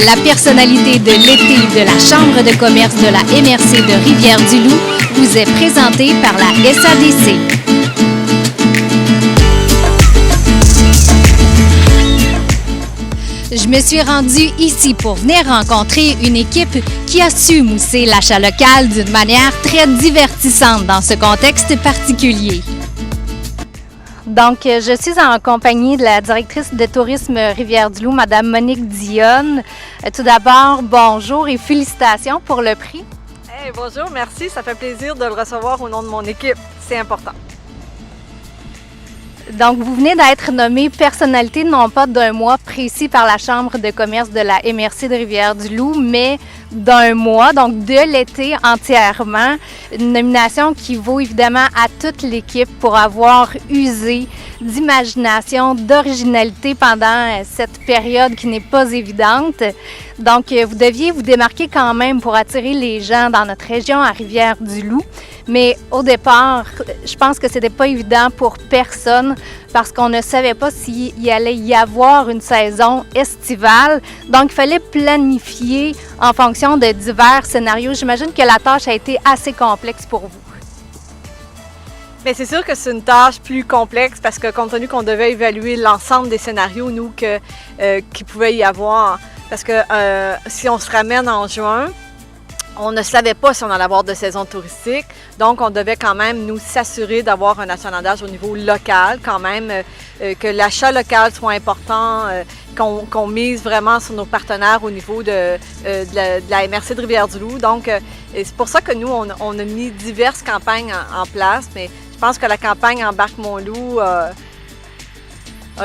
La personnalité de l'été de la Chambre de commerce de la MRC de Rivière-du-Loup vous est présentée par la SADC. Je me suis rendue ici pour venir rencontrer une équipe qui a su mousser l'achat local d'une manière très divertissante dans ce contexte particulier. Donc, je suis en compagnie de la directrice de tourisme Rivière-du-Loup, Madame Monique Dionne. Tout d'abord, bonjour et félicitations pour le prix. Hey, bonjour, merci. Ça fait plaisir de le recevoir au nom de mon équipe. C'est important. Donc, vous venez d'être nommée personnalité non pas d'un mois précis par la Chambre de commerce de la MRC de Rivière-du-Loup, mais d'un mois, donc de l'été entièrement. Une nomination qui vaut évidemment à toute l'équipe pour avoir usé d'imagination, d'originalité pendant cette période qui n'est pas évidente. Donc, vous deviez vous démarquer quand même pour attirer les gens dans notre région à Rivière-du-Loup. Mais au départ, je pense que c'était pas évident pour personne parce qu'on ne savait pas s'il allait y avoir une saison estivale. Donc, il fallait planifier en fonction de divers scénarios. J'imagine que la tâche a été assez complexe pour vous. Bien, c'est sûr que c'est une tâche plus complexe parce que compte tenu qu'on devait évaluer l'ensemble des scénarios, nous, qu'il pouvait y avoir. Parce que si on se ramène en juin, on ne savait pas si on allait avoir de saison touristique, donc on devait quand même nous s'assurer d'avoir un achalandage au niveau local, quand même, que l'achat local soit important, qu'on mise vraiment sur nos partenaires au niveau de la MRC de Rivière-du-Loup. Donc, c'est pour ça que nous, on a mis diverses campagnes en place, mais je pense que la campagne Embarque mon loup a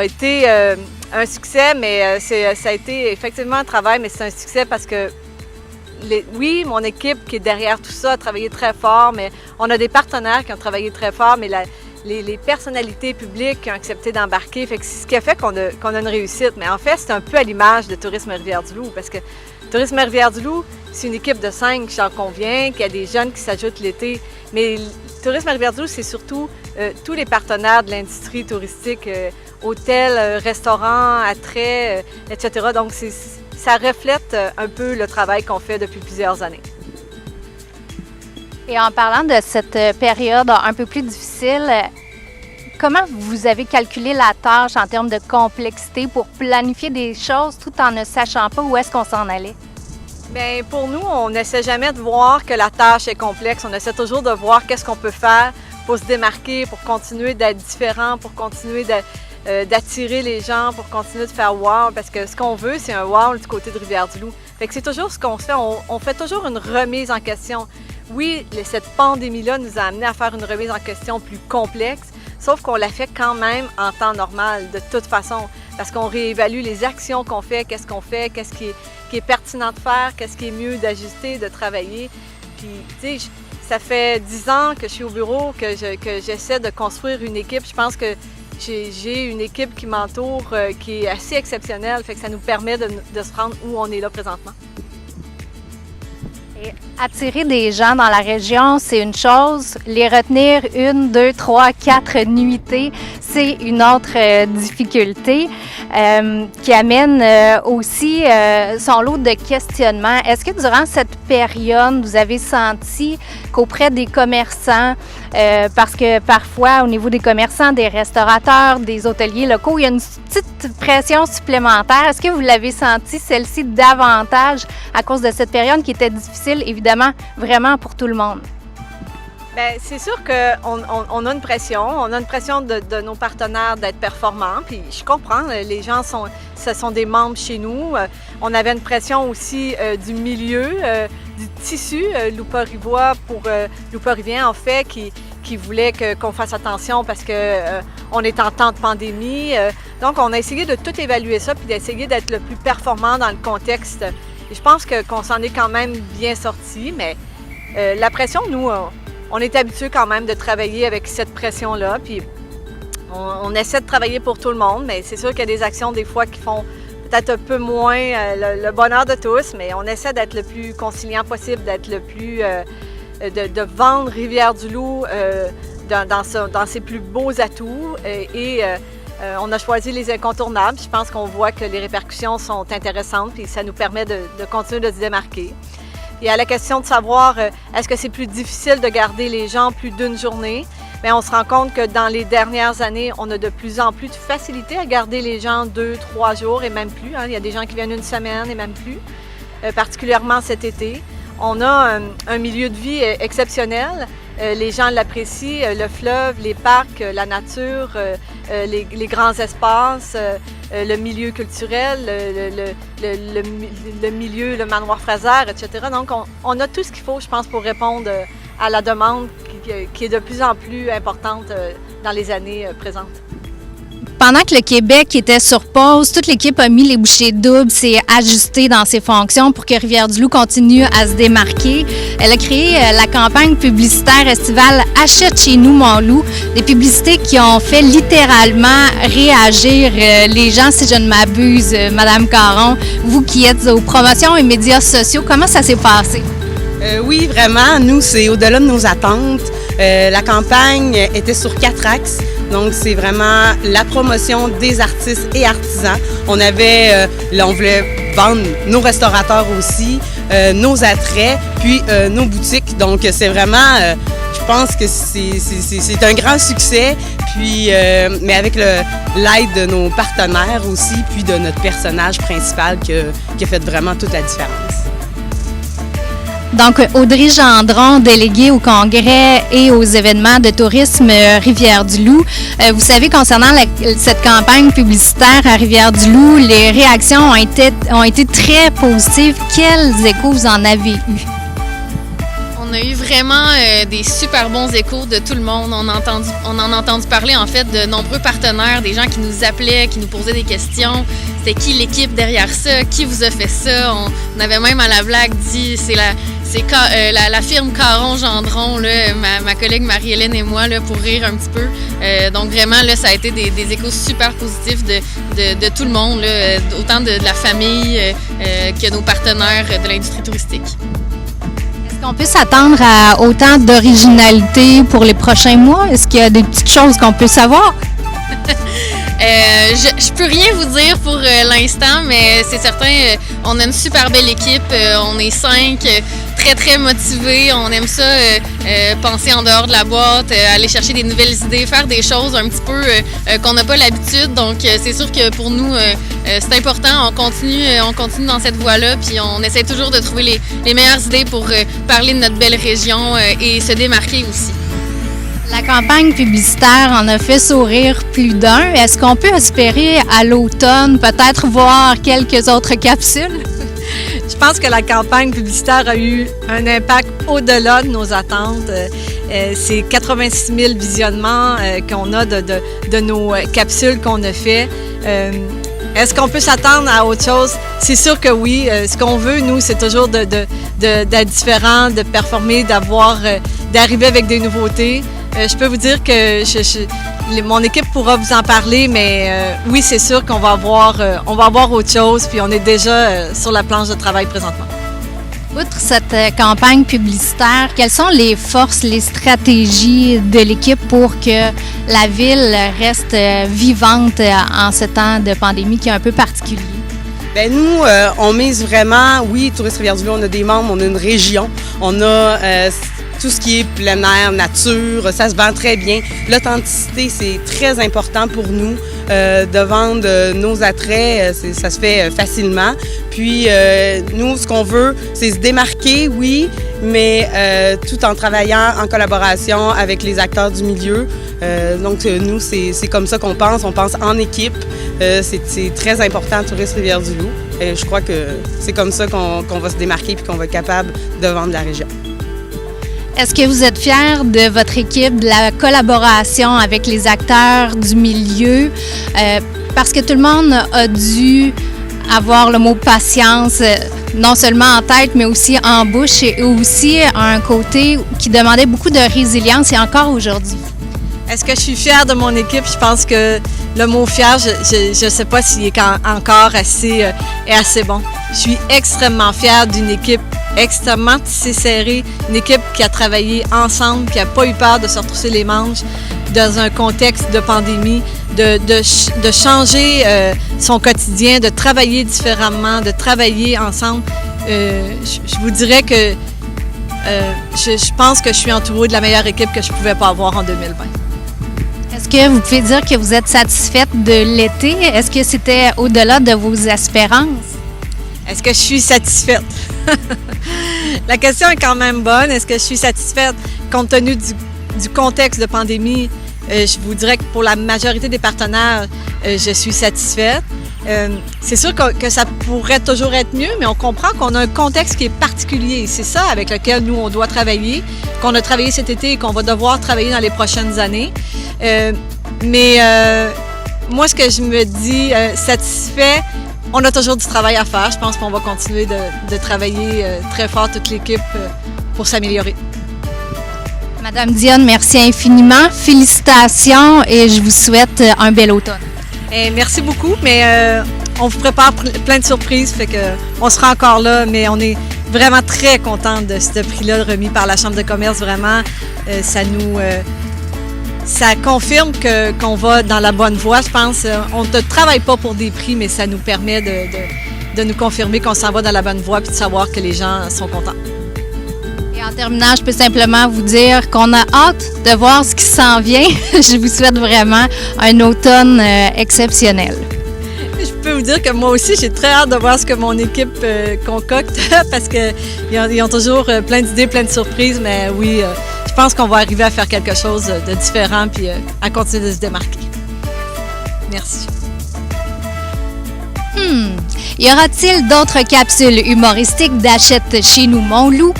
été un succès, mais ça a été effectivement un travail, mais c'est un succès parce que oui, mon équipe qui est derrière tout ça a travaillé très fort, mais on a des partenaires qui ont travaillé très fort, mais les personnalités publiques qui ont accepté d'embarquer, fait que c'est ce qui a fait qu'on a une réussite. Mais en fait, c'est un peu à l'image de Tourisme Rivière-du-Loup, parce que Tourisme Rivière-du-Loup, c'est une équipe de 5, j'en conviens, qu'il y a des jeunes qui s'ajoutent l'été, mais Tourisme Rivière-du-Loup, c'est surtout tous les partenaires de l'industrie touristique, hôtels, restaurants, attraits, etc. Donc, ça reflète un peu le travail qu'on fait depuis plusieurs années. Et en parlant de cette période un peu plus difficile, comment vous avez calculé la tâche en termes de complexité pour planifier des choses tout en ne sachant pas où est-ce qu'on s'en allait? Bien, pour nous, on n'essaie jamais de voir que la tâche est complexe. On essaie toujours de voir qu'est-ce qu'on peut faire pour se démarquer, pour continuer d'être différent, pour continuer d'attirer les gens, pour continuer de faire « wow », parce que ce qu'on veut, c'est un « wow » du côté de Rivière-du-Loup. Fait que c'est toujours ce qu'on fait, on fait toujours une remise en question. Oui, cette pandémie-là nous a amené à faire une remise en question plus complexe, sauf qu'on l'a fait quand même en temps normal, de toute façon, parce qu'on réévalue les actions qu'on fait, qu'est-ce qu'on fait, qu'est-ce qui est pertinent de faire, qu'est-ce qui est mieux d'ajuster, de travailler. Puis, tu sais, ça fait 10 ans que je suis au bureau, que j'essaie de construire une équipe. Je pense que j'ai une équipe qui m'entoure, qui est assez exceptionnelle, fait que ça nous permet de se rendre où on est là présentement. Et attirer des gens dans la région, c'est une chose. Les retenir 1, 2, 3, 4 nuitées, c'est une autre difficulté qui amène aussi son lot de questionnements. Est-ce que durant cette période, vous avez senti qu'auprès des commerçants, parce que parfois, au niveau des commerçants, des restaurateurs, des hôteliers locaux, il y a une petite pression supplémentaire. Est-ce que vous l'avez senti, celle-ci, davantage à cause de cette période qui était difficile, évidemment, vraiment pour tout le monde? Bien, c'est sûr qu'on a une pression. On a une pression de nos partenaires d'être performants. Puis je comprends, les gens ce sont des membres chez nous. On avait une pression aussi du milieu, du tissu Loupa-Rivois pour Loupa-Rivien, en fait, qui voulait qu'on fasse attention parce qu'on est en temps de pandémie. Donc, on a essayé de tout évaluer ça puis d'essayer d'être le plus performant dans le contexte. Et je pense qu'on s'en est quand même bien sorti, mais la pression, nous, on est habitués quand même de travailler avec cette pression-là, puis on essaie de travailler pour tout le monde, mais c'est sûr qu'il y a des actions des fois qui font peut-être un peu moins le bonheur de tous, mais on essaie d'être le plus conciliant possible, d'être le plus... de vendre Rivière-du-Loup dans ses plus beaux atouts et On a choisi les incontournables. Je pense qu'on voit que les répercussions sont intéressantes et ça nous permet de continuer de se démarquer. Et à la question de savoir est-ce que c'est plus difficile de garder les gens plus d'une journée, bien, on se rend compte que dans les dernières années, on a de plus en plus de facilité à garder les gens 2, 3 jours et même plus. Il y a des gens qui viennent une semaine et même plus, particulièrement cet été. On a un milieu de vie exceptionnel. Les gens l'apprécient, le fleuve, les parcs, la nature, les grands espaces, le milieu culturel, le milieu, le manoir Fraser, etc. Donc, on a tout ce qu'il faut, je pense, pour répondre à la demande qui est de plus en plus importante dans les années présentes. Pendant que le Québec était sur pause, toute l'équipe a mis les bouchées doubles, s'est ajustée dans ses fonctions pour que Rivière-du-Loup continue à se démarquer. Elle a créé la campagne publicitaire estivale « Achète chez nous, mon loup », des publicités qui ont fait littéralement réagir les gens, si je ne m'abuse. Madame Caron, vous qui êtes aux promotions et médias sociaux, comment ça s'est passé? Oui, vraiment. Nous, c'est au-delà de nos attentes. La campagne était sur 4 axes. Donc, c'est vraiment la promotion des artistes et artisans. On voulait vendre nos restaurateurs aussi, nos attraits, puis nos boutiques. Donc, c'est vraiment, je pense que c'est un grand succès. Puis, mais avec l'aide de nos partenaires aussi, puis de notre personnage principal qui a fait vraiment toute la différence. Donc, Audrey Gendron, déléguée au congrès et aux événements de tourisme Rivière-du-Loup. Vous savez, concernant cette campagne publicitaire à Rivière-du-Loup, les réactions ont été très positives. Quels échos vous en avez eu? On a eu vraiment des super bons échos de tout le monde. On en a entendu parler en fait de nombreux partenaires, des gens qui nous appelaient, qui nous posaient des questions. C'était qui l'équipe derrière ça? Qui vous a fait ça? On avait même à la blague dit c'est la firme Caron-Gendron, là, ma collègue Marie-Hélène et moi, là, pour rire un petit peu. Donc vraiment, là, ça a été des échos super positifs de tout le monde, là, autant de la famille que nos partenaires de l'industrie touristique. Est-ce qu'on peut s'attendre à autant d'originalité pour les prochains mois? Est-ce qu'il y a des petites choses qu'on peut savoir? Je peux rien vous dire pour l'instant, mais c'est certain, on a une super belle équipe, on est 5, très très motivés, on aime ça, penser en dehors de la boîte, aller chercher des nouvelles idées, faire des choses un petit peu qu'on n'a pas l'habitude, donc c'est sûr que pour nous c'est important, on continue dans cette voie-là, puis on essaie toujours de trouver les meilleures idées pour parler de notre belle région et se démarquer aussi. La campagne publicitaire en a fait sourire plus d'un. Est-ce qu'on peut espérer à l'automne peut-être voir quelques autres capsules? Je pense que la campagne publicitaire a eu un impact au-delà de nos attentes. C'est 86 000 visionnements qu'on a de nos capsules qu'on a fait. Est-ce qu'on peut s'attendre à autre chose? C'est sûr que oui. Ce qu'on veut, nous, c'est toujours d'être différent, de performer, d'arriver avec des nouveautés. Je peux vous dire que mon équipe pourra vous en parler, mais oui, c'est sûr qu'on va avoir autre chose, puis on est déjà sur la planche de travail présentement. Outre cette campagne publicitaire, quelles sont les forces, les stratégies de l'équipe pour que la ville reste vivante en ce temps de pandémie qui est un peu particulier? Bien, nous, on mise vraiment, oui, Tourisme Rivière-du-Loup, on a des membres, on a une région, on a tout ce qui est plein air, nature, ça se vend très bien. L'authenticité, c'est très important pour nous de vendre nos attraits, ça se fait facilement. Puis nous, ce qu'on veut, c'est se démarquer, oui, mais tout en travaillant en collaboration avec les acteurs du milieu. Donc nous, c'est comme ça qu'on pense, on pense en équipe. C'est très important, Tourisme Rivière-du-Loup. Et je crois que c'est comme ça qu'on va se démarquer et qu'on va être capable de vendre la région. Est-ce que vous êtes fiers de votre équipe, de la collaboration avec les acteurs du milieu? Parce que tout le monde a dû avoir le mot patience, non seulement en tête, mais aussi en bouche, et aussi un côté qui demandait beaucoup de résilience, et encore aujourd'hui. Est-ce que je suis fière de mon équipe? Je pense que le mot fier, je ne sais pas s'il est encore assez bon. Je suis extrêmement fière d'une équipe extrêmement tissée serrée, une équipe qui a travaillé ensemble, qui n'a pas eu peur de se retrousser les manches dans un contexte de pandémie. de changer son quotidien, de travailler différemment, de travailler ensemble. Je vous dirais que je pense que je suis entourée de la meilleure équipe que je pouvais pas avoir en 2020. Est-ce que vous pouvez dire que vous êtes satisfaite de l'été? Est-ce que c'était au-delà de vos espérances? Est-ce que je suis satisfaite? La question est quand même bonne. Est-ce que je suis satisfaite? Compte tenu du contexte de pandémie, je vous dirais que pour la majorité des partenaires, je suis satisfaite. C'est sûr que ça pourrait toujours être mieux, mais on comprend qu'on a un contexte qui est particulier. C'est ça avec lequel nous, on doit travailler, qu'on a travaillé cet été et qu'on va devoir travailler dans les prochaines années. Moi, ce que je me dis, satisfait, on a toujours du travail à faire. Je pense qu'on va continuer de travailler très fort, toute l'équipe, pour s'améliorer. Madame Dionne, merci infiniment. Félicitations et je vous souhaite un bel automne. Merci beaucoup, mais on vous prépare plein de surprises, fait que on sera encore là, mais on est vraiment très contents de ce prix-là remis par la Chambre de commerce. Vraiment, ça confirme qu'on va dans la bonne voie, je pense. On ne travaille pas pour des prix, mais ça nous permet de nous confirmer qu'on s'en va dans la bonne voie puis de savoir que les gens sont contents. Et en terminant, je peux simplement vous dire qu'on a hâte de voir ce qui s'en vient. Je vous souhaite vraiment un automne exceptionnel. Je peux vous dire que moi aussi, j'ai très hâte de voir ce que mon équipe concocte parce qu'ils ont toujours plein d'idées, plein de surprises, mais oui, je pense qu'on va arriver à faire quelque chose de différent puis à continuer de se démarquer. Merci. Y aura-t-il d'autres capsules humoristiques d'Achète chez nous Montloup?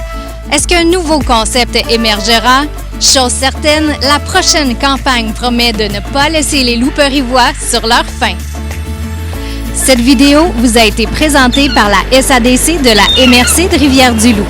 Est-ce qu'un nouveau concept émergera? Chose certaine, la prochaine campagne promet de ne pas laisser les loups-périvois sur leur faim. Cette vidéo vous a été présentée par la SADC de la MRC de Rivière-du-Loup.